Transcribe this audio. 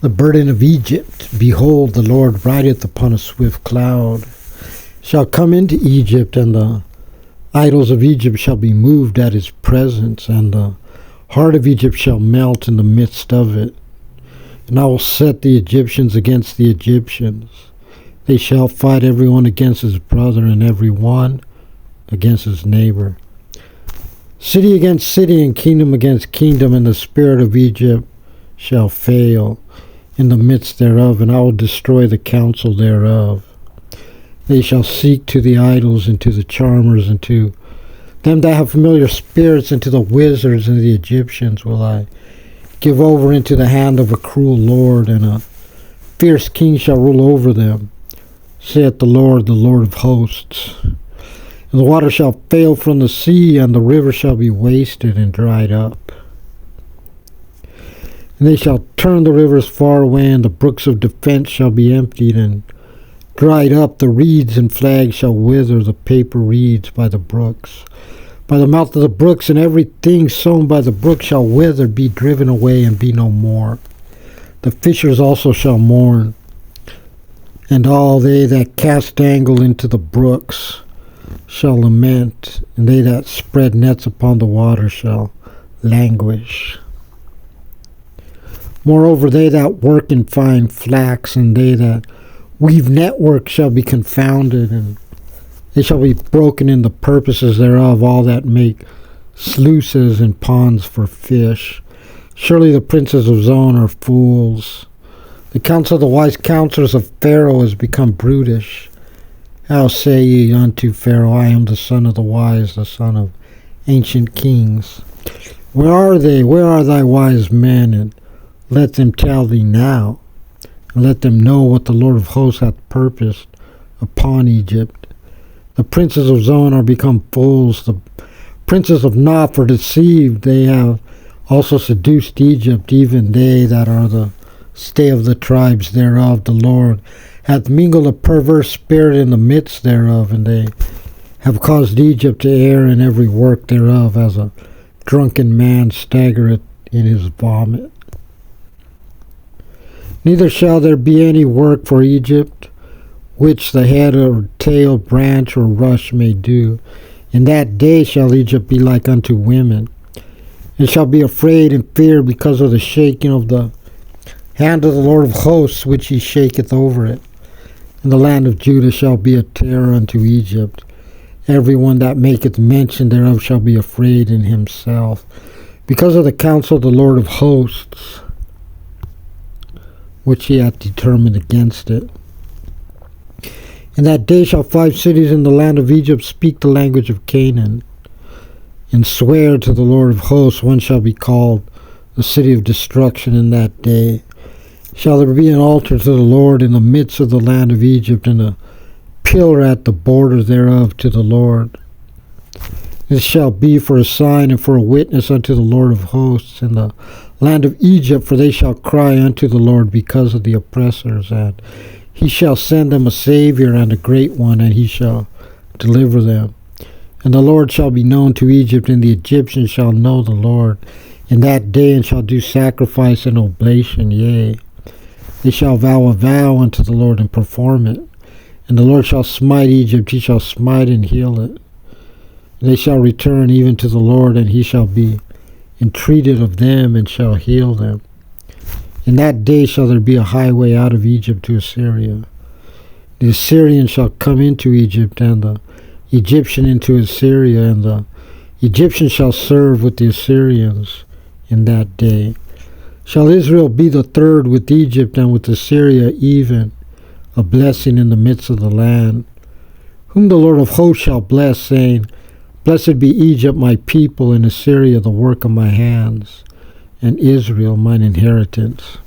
The burden of Egypt, behold, the Lord rideth upon a swift cloud, shall come into Egypt, and the idols of Egypt shall be moved at his presence, and the heart of Egypt shall melt in the midst of it. And I will set the Egyptians against the Egyptians. They shall fight every one against his brother, and every one against his neighbor. City against city, and kingdom against kingdom, and the spirit of Egypt shall fail in the midst thereof, and I will destroy the counsel thereof. They shall seek to the idols, and to the charmers, and to them that have familiar spirits, and to the wizards, and the Egyptians will I give over into the hand of a cruel lord, and a fierce king shall rule over them, saith the Lord of hosts. And the water shall fail from the sea, and the river shall be wasted and dried up. And they shall turn the rivers far away, and the brooks of defense shall be emptied and dried up. The reeds and flags shall wither, the paper reeds by the brooks. By the mouth of the brooks, and everything sown by the brook shall wither, be driven away, and be no more. The fishers also shall mourn, and all they that cast angle into the brooks shall lament, and they that spread nets upon the water shall languish. Moreover, they that work in fine flax, and they that weave network shall be confounded, and they shall be broken in the purposes thereof, all that make sluices and ponds for fish. Surely the princes of Zon are fools. The counsel of the wise counselors of Pharaoh is become brutish. How say ye unto Pharaoh, I am the son of the wise, the son of ancient kings? Where are they? Where are thy wise men? And let them tell thee now, and let them know what the Lord of hosts hath purposed upon Egypt. The princes of Zon are become fools. The princes of Noph are deceived. They have also seduced Egypt, even they that are the stay of the tribes thereof. The Lord hath mingled a perverse spirit in the midst thereof, and they have caused Egypt to err in every work thereof, as a drunken man staggereth in his vomit. Neither shall there be any work for Egypt, which the head or tail, branch or rush may do. In that day shall Egypt be like unto women, and shall be afraid and fear because of the shaking of the hand of the Lord of hosts, which he shaketh over it. And the land of Judah shall be a terror unto Egypt. Every one that maketh mention thereof shall be afraid in himself, because of the counsel of the Lord of hosts, which he hath determined against it. In that day shall 5 cities in the land of Egypt speak the language of Canaan, and swear to the Lord of hosts. One shall be called the city of destruction. In that day shall there be an altar to the Lord in the midst of the land of Egypt, and a pillar at the border thereof to the Lord. It shall be for a sign and for a witness unto the Lord of hosts in the land of Egypt, for they shall cry unto the Lord because of the oppressors, and he shall send them a Savior and a great one, and he shall deliver them. And the Lord shall be known to Egypt, and the Egyptians shall know the Lord in that day, and shall do sacrifice and oblation, yea, they shall vow a vow unto the Lord and perform it. And the Lord shall smite Egypt, he shall smite and heal it. And they shall return even to the Lord, and he shall be entreated of them, and shall heal them. In that day shall there be a highway out of Egypt to Assyria. The Assyrian shall come into Egypt, and the Egyptian into Assyria, and the Egyptian shall serve with the Assyrians. In that day shall Israel be the third with Egypt, and with Assyria even a blessing in the midst of the land, whom the Lord of hosts shall bless, saying, Blessed be Egypt, my people, and Assyria, the work of my hands, and Israel, mine inheritance.